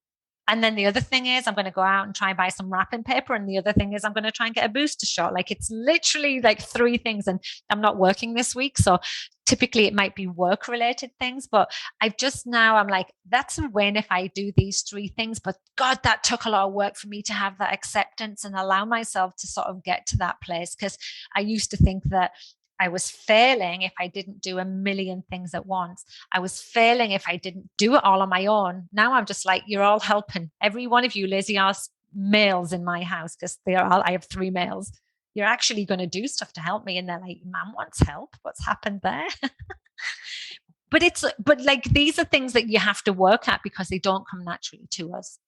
And then the other thing is I'm going to go out and try and buy some wrapping paper. And the other thing is I'm going to try and get a booster shot. Like it's literally like 3 things. And I'm not working this week. So typically it might be work related things, but I'm like, that's a win if I do these 3 things. But God, that took a lot of work for me to have that acceptance and allow myself to sort of get to that place. Because I used to think that I was failing if I didn't do a million things at once. I was failing if I didn't do it all on my own. Now I'm just like, you're all helping. Every one of you lazy ass males in my house, because I have 3 males. You're actually going to do stuff to help me. And they're like, Mom wants help. What's happened there? But like, these are things that you have to work at because they don't come naturally to us.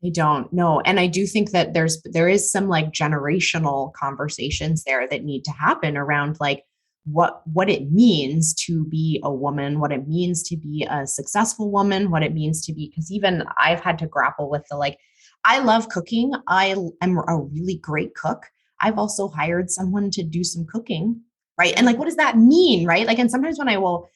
They don't. No. And I do think that there is some like generational conversations there that need to happen around like what it means to be a woman, what it means to be a successful woman, what it means to be, because even I've had to grapple with I love cooking. I am a really great cook. I've also hired someone to do some cooking. Right. And like, what does that mean? Right. Like, and sometimes when I will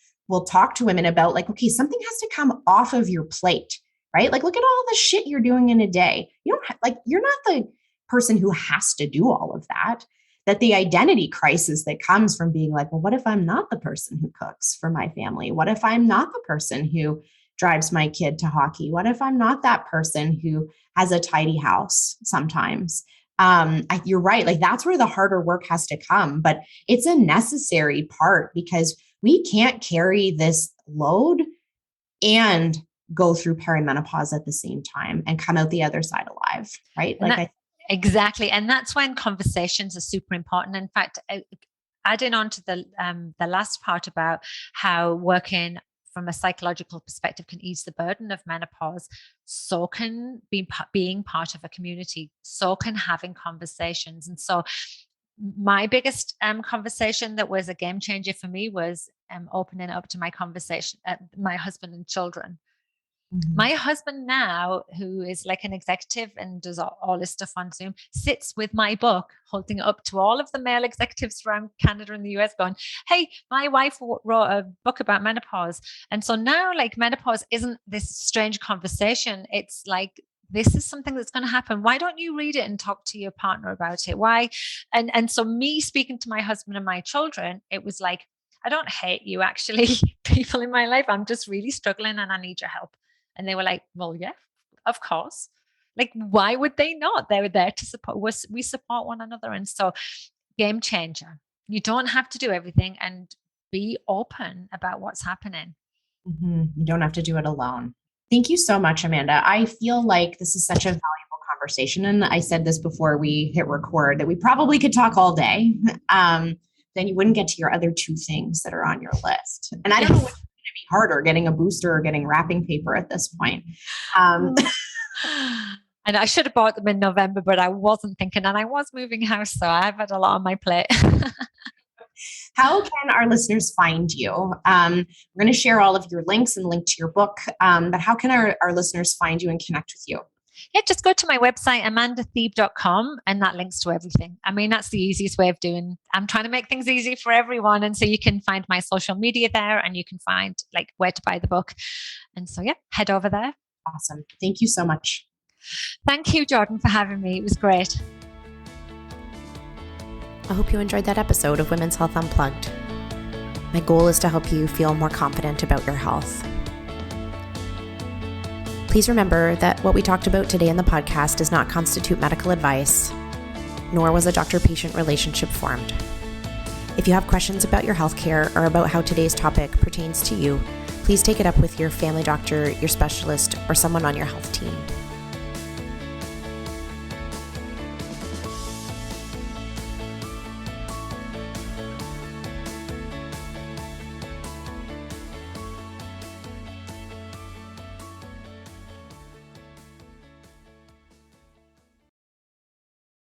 talk to women about like, okay, something has to come off of your plate. Right? Like, look at all the shit you're doing in a day. You're not the person who has to do all of that. That the identity crisis that comes from being like, well, what if I'm not the person who cooks for my family? What if I'm not the person who drives my kid to hockey? What if I'm not that person who has a tidy house sometimes? You're right. Like, that's where the harder work has to come, but it's a necessary part because we can't carry this load and go through perimenopause at the same time and come out the other side alive, right? Exactly. And that's when conversations are super important. In fact, adding on to the last part about how working from a psychological perspective can ease the burden of menopause, so can being part of a community, so can having conversations. And so my biggest conversation that was a game changer for me was opening up to my conversation, my husband and children. Mm-hmm. My husband now, who is like an executive and does all this stuff on Zoom, sits with my book, holding it up to all of the male executives from Canada and the US going, hey, my wife wrote a book about menopause. And so now like menopause isn't this strange conversation. It's like, this is something that's going to happen. Why don't you read it and talk to your partner about it? Why? And so me speaking to my husband and my children, it was like, I don't hate you actually, people in my life. I'm just really struggling and I need your help. And they were like, well, yeah, of course. Like, why would they not? They were there to support. We support one another. And so game changer. You don't have to do everything. And be open about what's happening. You don't have to do it alone. Thank you so much, Amanda. I feel like this is such a valuable conversation. And I said this before we hit record that we probably could talk all day. Then you wouldn't get to your other two things that are on your list. And I don't know what's going to be harder, getting a booster or getting wrapping paper at this point. And I should have bought them in November, but I wasn't thinking, and I was moving house, so I've had a lot on my plate. How can our listeners find you? We're going to share all of your links and link to your book, but how can our listeners find you and connect with you? Yeah, just go to my website, amandathebe.com, and that links to everything. I mean, that's the easiest way of doing. I'm trying to make things easy for everyone. And so you can find my social media there, and you can find like where to buy the book. And so, yeah, head over there. Awesome. Thank you so much. Thank you, Jordan, for having me. It was great. I hope you enjoyed that episode of Women's Health Unplugged. My goal is to help you feel more confident about your health. Please remember that what we talked about today in the podcast does not constitute medical advice, nor was a doctor-patient relationship formed. If you have questions about your healthcare or about how today's topic pertains to you, please take it up with your family doctor, your specialist, or someone on your health team.